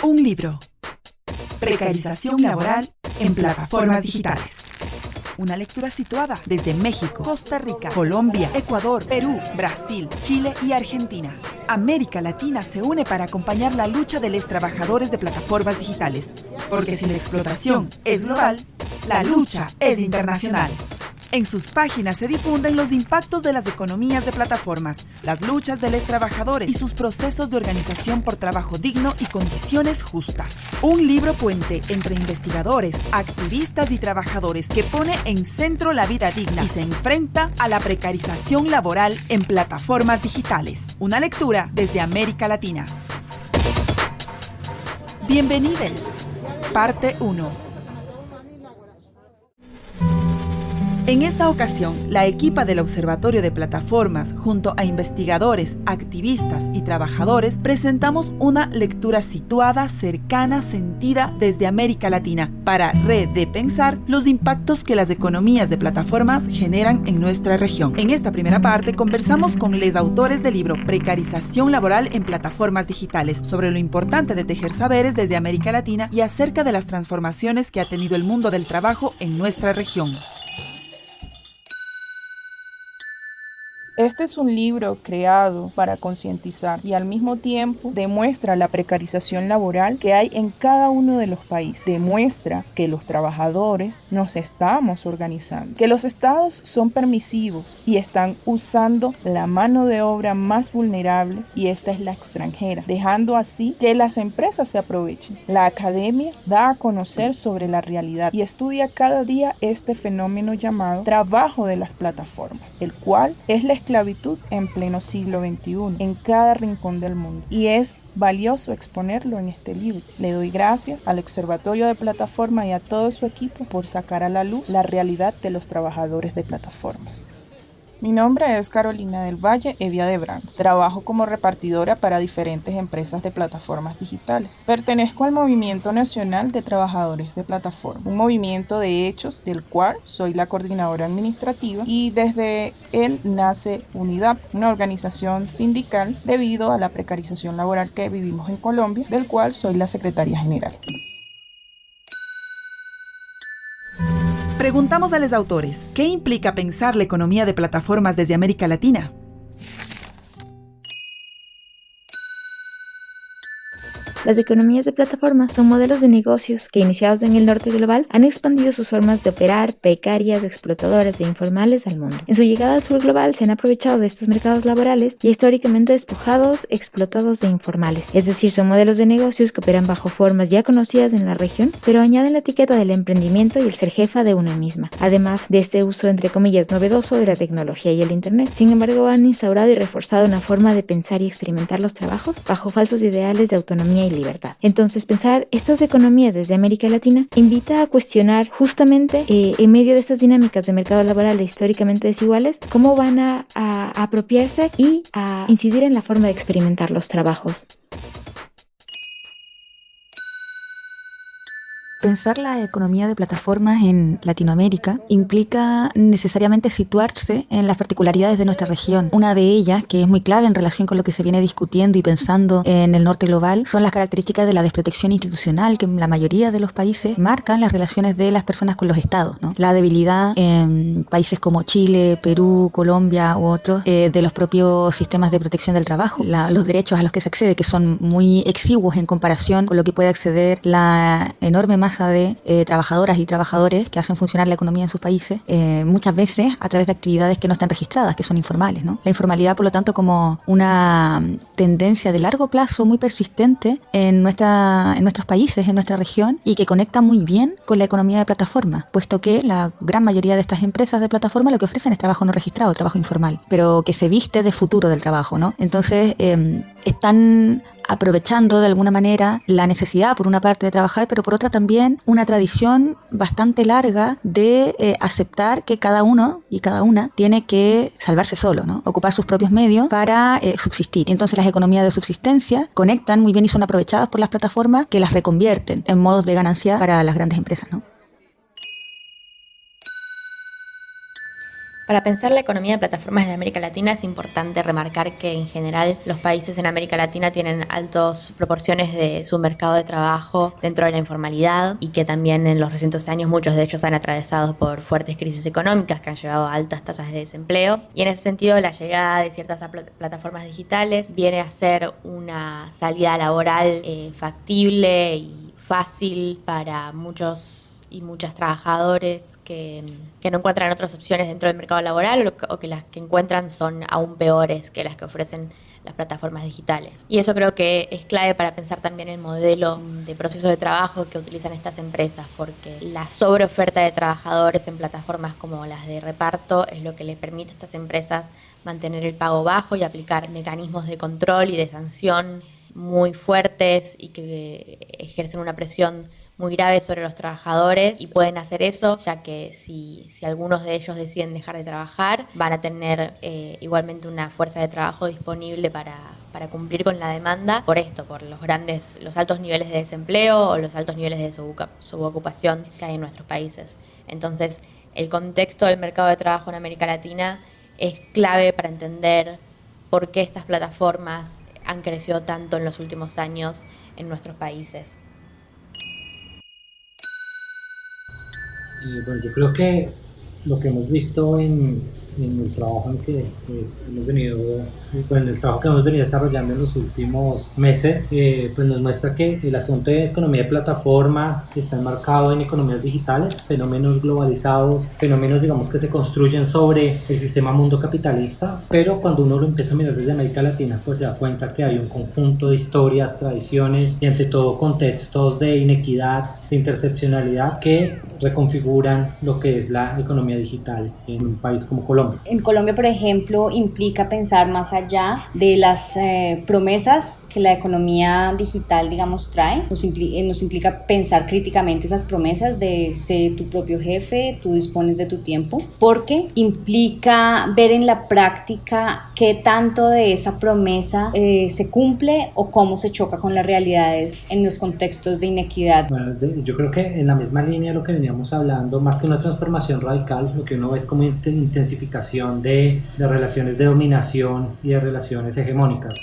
Un libro. Precarización laboral en plataformas digitales. Una lectura situada desde México, Costa Rica, Colombia, Ecuador, Perú, Brasil, Chile y Argentina. América Latina se une para acompañar la lucha de los trabajadores de plataformas digitales. Porque si la explotación es global, la lucha es internacional. En sus páginas se difunden los impactos de las economías de plataformas, las luchas de los trabajadores y sus procesos de organización por trabajo digno y condiciones justas. Un libro puente entre investigadores, activistas y trabajadores que pone en centro la vida digna y se enfrenta a la precarización laboral en plataformas digitales. Una lectura desde América Latina. Bienvenidos. Parte 1. En esta ocasión, la equipa del Observatorio de Plataformas, junto a investigadores, activistas y trabajadores, presentamos una lectura situada, cercana, sentida desde América Latina, para repensar los impactos que las economías de plataformas generan en nuestra región. En esta primera parte, conversamos con los autores del libro Precarización laboral en plataformas digitales, sobre lo importante de tejer saberes desde América Latina y acerca de las transformaciones que ha tenido el mundo del trabajo en nuestra región. Este es un libro creado para concientizar y al mismo tiempo demuestra la precarización laboral que hay en cada uno de los países. Demuestra que los trabajadores nos estamos organizando, que los estados son permisivos y están usando la mano de obra más vulnerable, y esta es la extranjera, dejando así que las empresas se aprovechen. La academia da a conocer sobre la realidad y estudia cada día este fenómeno llamado trabajo de las plataformas, el cual es la esclavitud en pleno siglo XXI, en cada rincón del mundo. Y es valioso exponerlo en este libro. Le doy gracias al Observatorio de Plataforma y a todo su equipo por sacar a la luz la realidad de los trabajadores de plataformas. Mi nombre es Carolina del Valle Evia de Brands. Trabajo como repartidora para diferentes empresas de plataformas digitales. Pertenezco al Movimiento Nacional de Trabajadores de Plataforma, un movimiento de hechos del cual soy la coordinadora administrativa, y desde él nace UNIDAP, una organización sindical debido a la precarización laboral que vivimos en Colombia, del cual soy la secretaria general. Preguntamos a los autores, ¿qué implica pensar la economía de plataformas desde América Latina? Las economías de plataforma son modelos de negocios que, iniciados en el norte global, han expandido sus formas de operar, precarias, explotadoras e informales al mundo. En su llegada al sur global se han aprovechado de estos mercados laborales ya históricamente despojados, explotados e informales. Es decir, son modelos de negocios que operan bajo formas ya conocidas en la región, pero añaden la etiqueta del emprendimiento y el ser jefa de una misma, además de este uso entre comillas novedoso de la tecnología y el internet. Sin embargo, han instaurado y reforzado una forma de pensar y experimentar los trabajos bajo falsos ideales de autonomía y libertad. Entonces, pensar estas economías desde América Latina invita a cuestionar justamente en medio de estas dinámicas de mercado laboral históricamente desiguales, cómo van a apropiarse y a incidir en la forma de experimentar los trabajos. Pensar la economía de plataformas en Latinoamérica implica necesariamente situarse en las particularidades de nuestra región. Una de ellas, que es muy clave en relación con lo que se viene discutiendo y pensando en el norte global, son las características de la desprotección institucional que en la mayoría de los países marcan las relaciones de las personas con los estados, ¿no? La debilidad en países como Chile, Perú, Colombia u otros de los propios sistemas de protección del trabajo, los derechos a los que se accede, que son muy exiguos en comparación con lo que puede acceder la enorme masa de trabajadoras y trabajadores que hacen funcionar la economía en sus países, muchas veces a través de actividades que no están registradas, que son informales, ¿no? La informalidad, por lo tanto, como una tendencia de largo plazo muy persistente en nuestros países, en nuestra región, y que conecta muy bien con la economía de plataforma, puesto que la gran mayoría de estas empresas de plataforma lo que ofrecen es trabajo no registrado, trabajo informal, pero que se viste de futuro del trabajo, ¿no? Entonces, están aprovechando de alguna manera la necesidad por una parte de trabajar, pero por otra también una tradición bastante larga de aceptar que cada uno y cada una tiene que salvarse solo, ¿no? Ocupar sus propios medios para subsistir. Y entonces las economías de subsistencia conectan muy bien y son aprovechadas por las plataformas que las reconvierten en modos de ganancia para las grandes empresas, ¿no? Para pensar la economía de plataformas de América Latina es importante remarcar que en general los países en América Latina tienen altas proporciones de su mercado de trabajo dentro de la informalidad y que también en los recientes años muchos de ellos han atravesado por fuertes crisis económicas que han llevado a altas tasas de desempleo, y en ese sentido la llegada de ciertas plataformas digitales viene a ser una salida laboral factible y fácil para muchos y muchas trabajadores que no encuentran otras opciones dentro del mercado laboral o que las que encuentran son aún peores que las que ofrecen las plataformas digitales. Y eso creo que es clave para pensar también el modelo de proceso de trabajo que utilizan estas empresas, porque la sobreoferta de trabajadores en plataformas como las de reparto es lo que le permite a estas empresas mantener el pago bajo y aplicar mecanismos de control y de sanción muy fuertes y que ejercen una presión muy grave sobre los trabajadores, y pueden hacer eso ya que si algunos de ellos deciden dejar de trabajar van a tener igualmente una fuerza de trabajo disponible para cumplir con la demanda por los altos niveles de desempleo o los altos niveles de subocupación que hay en nuestros países. Entonces el contexto del mercado de trabajo en América Latina es clave para entender por qué estas plataformas han crecido tanto en los últimos años en nuestros países. Bueno, yo creo que lo que hemos visto en el trabajo en el trabajo que hemos venido desarrollando en los últimos meses, pues nos muestra que el asunto de economía de plataforma está enmarcado en economías digitales, fenómenos globalizados, fenómenos, digamos, que se construyen sobre el sistema mundo capitalista, pero cuando uno lo empieza a mirar desde América Latina, pues se da cuenta que hay un conjunto de historias, tradiciones y ante todo contextos de inequidad, de interseccionalidad que reconfiguran lo que es la economía digital en un país como Colombia. En Colombia, por ejemplo, implica pensar más allá de las promesas que la economía digital, digamos, trae. Nos implica pensar críticamente esas promesas de ser tu propio jefe, tú dispones de tu tiempo, porque implica ver en la práctica qué tanto de esa promesa se cumple o cómo se choca con las realidades en los contextos de inequidad. Bueno, yo creo que en la misma línea de lo que veníamos hablando, más que una transformación radical, lo que uno ve es como intensificación de relaciones de dominación y de relaciones hegemónicas.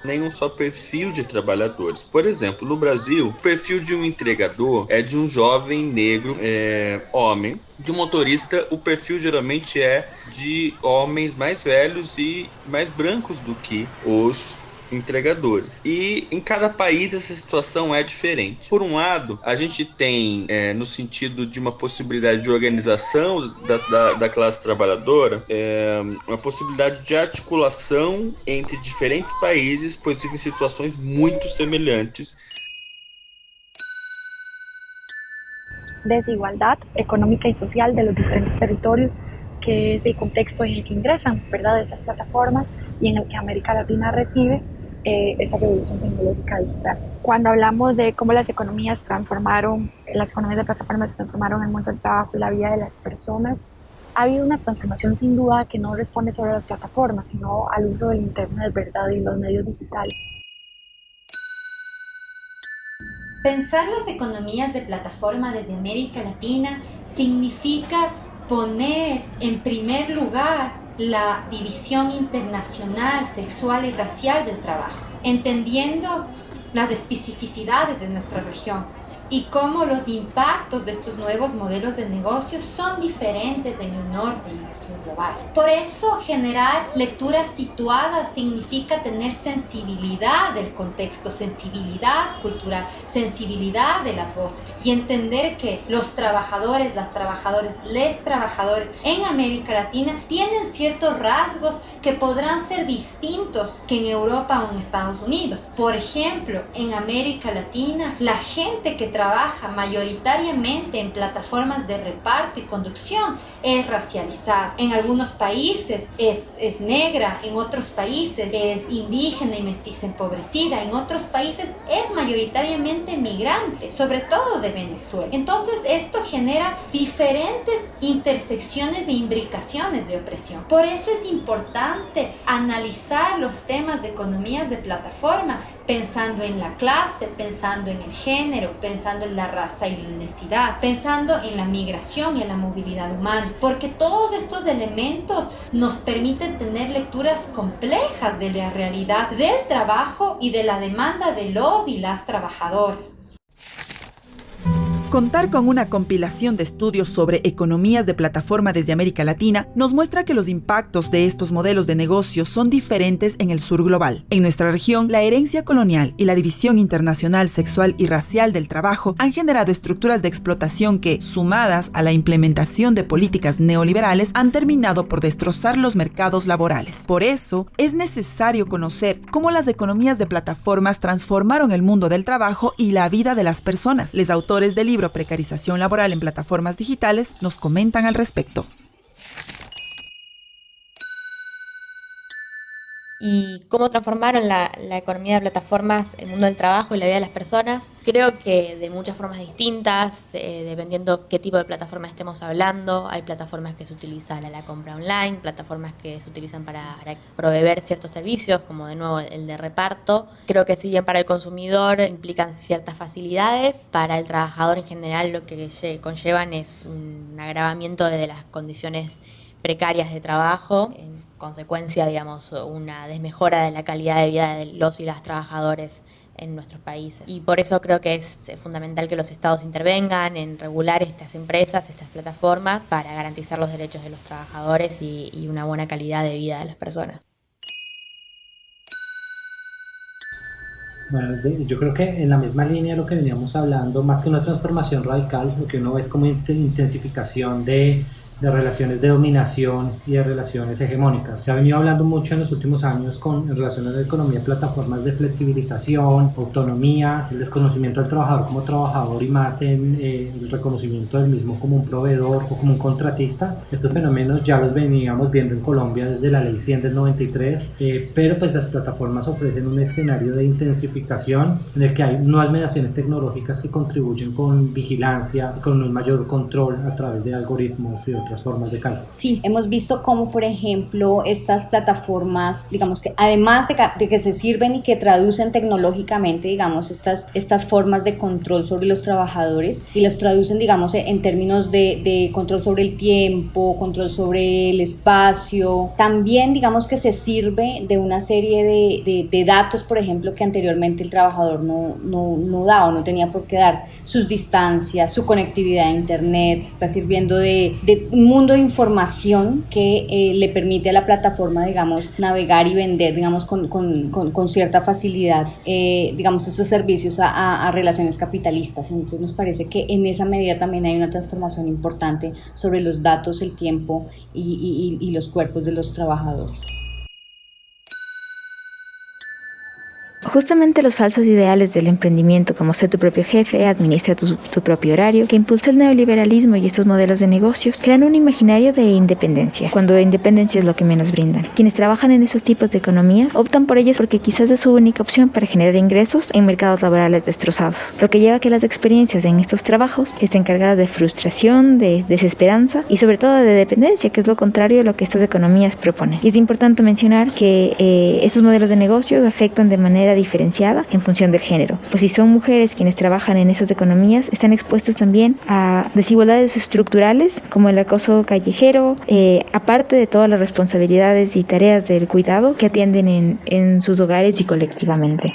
Nenhum só perfil de trabalhadores. Por exemplo, no Brasil, o perfil de um entregador é de um jovem negro, homem. De um motorista, o perfil geralmente é de homens mais velhos e mais brancos do que os entregadores. E em cada país essa situação é diferente. Por um lado, a gente tem, no sentido de uma possibilidade de organização da classe trabalhadora, uma possibilidade de articulação entre diferentes países, pois vivem situações muito semelhantes. Desigualdad económica y social de los diferentes territorios, que es el contexto en el que ingresan, ¿verdad?, esas plataformas y en el que América Latina recibe esta revolución tecnológica digital. Cuando hablamos de cómo las economías de plataformas transformaron el mundo del trabajo y la vida de las personas, ha habido una transformación sin duda que no responde solo a las plataformas, sino al uso del internet, ¿verdad?, y los medios digitales. Pensar las economías de plataforma desde América Latina significa poner en primer lugar la división internacional, sexual y racial del trabajo, entendiendo las especificidades de nuestra región y cómo los impactos de estos nuevos modelos de negocios son diferentes en el norte y en el sur global. Por eso, generar lecturas situadas significa tener sensibilidad del contexto, sensibilidad cultural, sensibilidad de las voces y entender que los trabajadores, las trabajadoras, les trabajadores en América Latina tienen ciertos rasgos que podrán ser distintos que en Europa o en Estados Unidos. Por ejemplo, en América Latina, la gente que trabaja mayoritariamente en plataformas de reparto y conducción es racializada. En algunos países es negra, en otros países es indígena y mestiza empobrecida, en otros países es mayoritariamente migrante, sobre todo de Venezuela. Entonces esto genera diferentes intersecciones e imbricaciones de opresión. Por eso es importante importante analizar los temas de economías de plataforma, pensando en la clase, pensando en el género, pensando en la raza y la etnicidad, pensando en la migración y en la movilidad humana, porque todos estos elementos nos permiten tener lecturas complejas de la realidad del trabajo y de la demanda de los y las trabajadoras. Contar con una compilación de estudios sobre economías de plataforma desde América Latina nos muestra que los impactos de estos modelos de negocio son diferentes en el sur global. En nuestra región, la herencia colonial y la división internacional sexual y racial del trabajo han generado estructuras de explotación que, sumadas a la implementación de políticas neoliberales, han terminado por destrozar los mercados laborales. Por eso, es necesario conocer cómo las economías de plataformas transformaron el mundo del trabajo y la vida de las personas. Los autores del libro Precarización laboral en plataformas digitales nos comentan al respecto. Y cómo transformaron la economía de plataformas, el mundo del trabajo y la vida de las personas. Creo que de muchas formas distintas, dependiendo qué tipo de plataforma estemos hablando. Hay plataformas que se utilizan a la compra online, plataformas que se utilizan para proveer ciertos servicios, como de nuevo el de reparto. Creo que si bien para el consumidor implican ciertas facilidades, para el trabajador en general lo que conllevan es un agravamiento de las condiciones precarias de trabajo, en consecuencia, digamos, una desmejora de la calidad de vida de los y las trabajadores en nuestros países. Y por eso creo que es fundamental que los estados intervengan en regular estas empresas, estas plataformas, para garantizar los derechos de los trabajadores y una buena calidad de vida de las personas. Bueno, yo creo que en la misma línea de lo que veníamos hablando, más que una transformación radical, lo que uno ve es como intensificación de relaciones de dominación y de relaciones hegemónicas. Se ha venido hablando mucho en los últimos años en relación a la economía de plataformas de flexibilización, autonomía, el desconocimiento del trabajador como trabajador y más en el reconocimiento del mismo como un proveedor o como un contratista. Estos fenómenos ya los veníamos viendo en Colombia desde la Ley 100 del 93, pero pues las plataformas ofrecen un escenario de intensificación en el que hay nuevas mediaciones tecnológicas que contribuyen con vigilancia, con un mayor control a través de algoritmos y otras formas de cálculo. Sí, hemos visto cómo, por ejemplo, estas plataformas, digamos que además de que se sirven y que traducen tecnológicamente, digamos, estas formas de control sobre los trabajadores y los traducen, digamos, en términos de control sobre el tiempo, control sobre el espacio. También, digamos, que se sirve de una serie de datos, por ejemplo, que anteriormente el trabajador no daba o no tenía por qué dar. Sus distancias, su conectividad a internet, está sirviendo de un mundo de información que le permite a la plataforma, digamos, navegar y vender, digamos, con cierta facilidad, digamos, estos servicios a relaciones capitalistas. Entonces nos parece que en esa medida también hay una transformación importante sobre los datos, el tiempo y los cuerpos de los trabajadores. Justamente los falsos ideales del emprendimiento, como ser tu propio jefe, administra tu propio horario, que impulsa el neoliberalismo y estos modelos de negocios, crean un imaginario de independencia, cuando independencia es lo que menos brindan. Quienes trabajan en esos tipos de economía optan por ellas porque quizás es su única opción para generar ingresos en mercados laborales destrozados, lo que lleva a que las experiencias en estos trabajos estén cargadas de frustración, de desesperanza y sobre todo de dependencia, que es lo contrario a lo que estas economías proponen. Y es importante mencionar que estos modelos de negocios afectan de manera diferenciada en función del género, pues si son mujeres quienes trabajan en esas economías, están expuestas también a desigualdades estructurales como el acoso callejero, aparte de todas las responsabilidades y tareas del cuidado que atienden en sus hogares y colectivamente.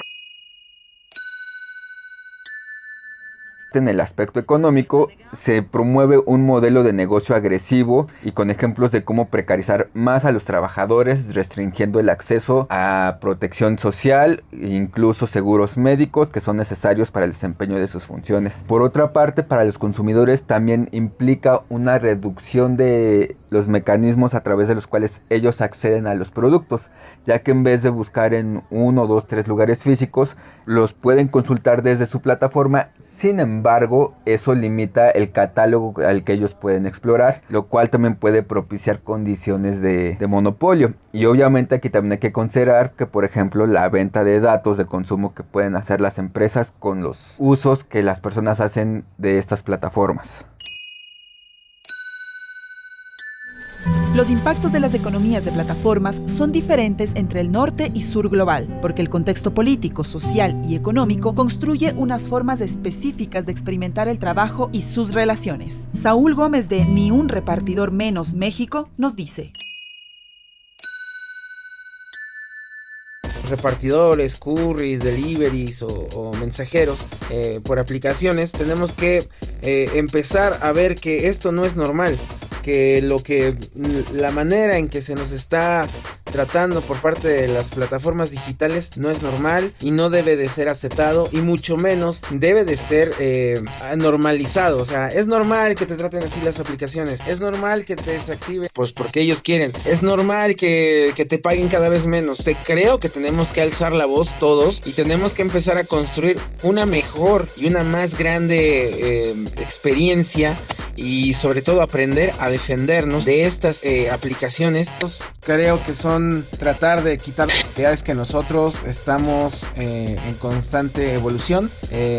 En el aspecto económico, se promueve un modelo de negocio agresivo y con ejemplos de cómo precarizar más a los trabajadores, restringiendo el acceso a protección social e incluso seguros médicos que son necesarios para el desempeño de sus funciones. Por otra parte, para los consumidores también implica una reducción de los mecanismos a través de los cuales ellos acceden a los productos, ya que en vez de buscar en 1, 2, 3 lugares físicos, los pueden consultar desde su plataforma. Sin embargo, eso limita el catálogo al que ellos pueden explorar, lo cual también puede propiciar condiciones de monopolio. Y obviamente aquí también hay que considerar que, por ejemplo, la venta de datos de consumo que pueden hacer las empresas con los usos que las personas hacen de estas plataformas. Los impactos de las economías de plataformas son diferentes entre el norte y sur global, porque el contexto político, social y económico construye unas formas específicas de experimentar el trabajo y sus relaciones. Saúl Gómez de Ni un repartidor menos México nos dice: repartidores, couriers, deliveries o mensajeros por aplicaciones, tenemos que empezar a ver que esto no es normal, que la manera en que se nos está tratando por parte de las plataformas digitales no es normal y no debe de ser aceptado, y mucho menos debe de ser normalizado. O sea, es normal que te traten así las aplicaciones, es normal que te desactiven pues porque ellos quieren, es normal que te paguen cada vez menos. Creo que tenemos que alzar la voz todos y tenemos que empezar a construir una mejor y una más grande experiencia, y sobre todo aprender a defendernos de estas aplicaciones. Creo que son tratar de quitar ideas que nosotros estamos en constante evolución.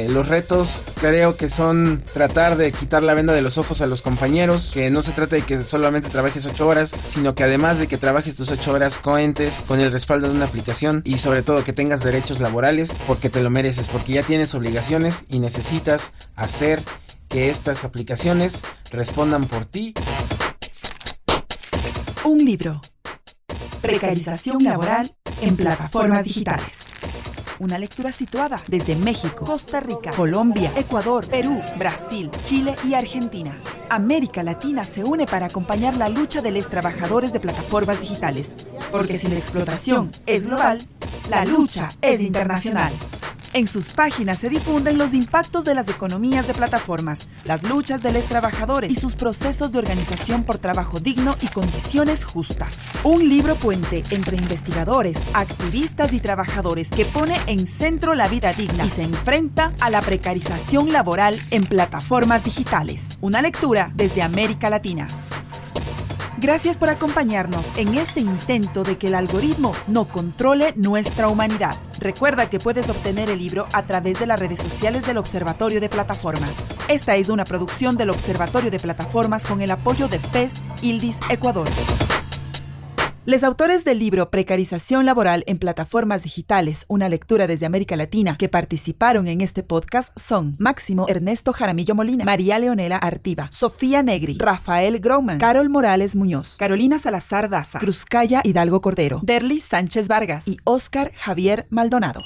Los retos creo que son tratar de quitar la venda de los ojos a los compañeros, que no se trata de que solamente trabajes 8 horas, sino que además de que trabajes tus 8 horas cuentes con el respaldo de una aplicación, y sobre todo que tengas derechos laborales, porque te lo mereces, porque ya tienes obligaciones y necesitas hacer que estas aplicaciones respondan por ti. Un libro. Precarización laboral en plataformas digitales. Una lectura situada desde México, Costa Rica, Colombia, Ecuador, Perú, Brasil, Chile y Argentina. América Latina se une para acompañar la lucha de los trabajadores de plataformas digitales, porque si la explotación es global, la lucha es internacional. En sus páginas se difunden los impactos de las economías de plataformas, las luchas de los trabajadores y sus procesos de organización por trabajo digno y condiciones justas. Un libro puente entre investigadores, activistas y trabajadores que pone en centro la vida digna y se enfrenta a la precarización laboral en plataformas digitales. Una lectura desde América Latina. Gracias por acompañarnos en este intento de que el algoritmo no controle nuestra humanidad. Recuerda que puedes obtener el libro a través de las redes sociales del Observatorio de Plataformas. Esta es una producción del Observatorio de Plataformas con el apoyo de FES ILDIS Ecuador. Los autores del libro Precarización laboral en plataformas digitales, una lectura desde América Latina, que participaron en este podcast son Máximo Ernesto Jaramillo Molina, María Leonela Artiva, Sofía Negri, Rafael Grauman, Carol Morales Muñoz, Carolina Salazar Daza, Cruzcaya Hidalgo Cordero, Derlis Sánchez Vargas y Óscar Javier Maldonado.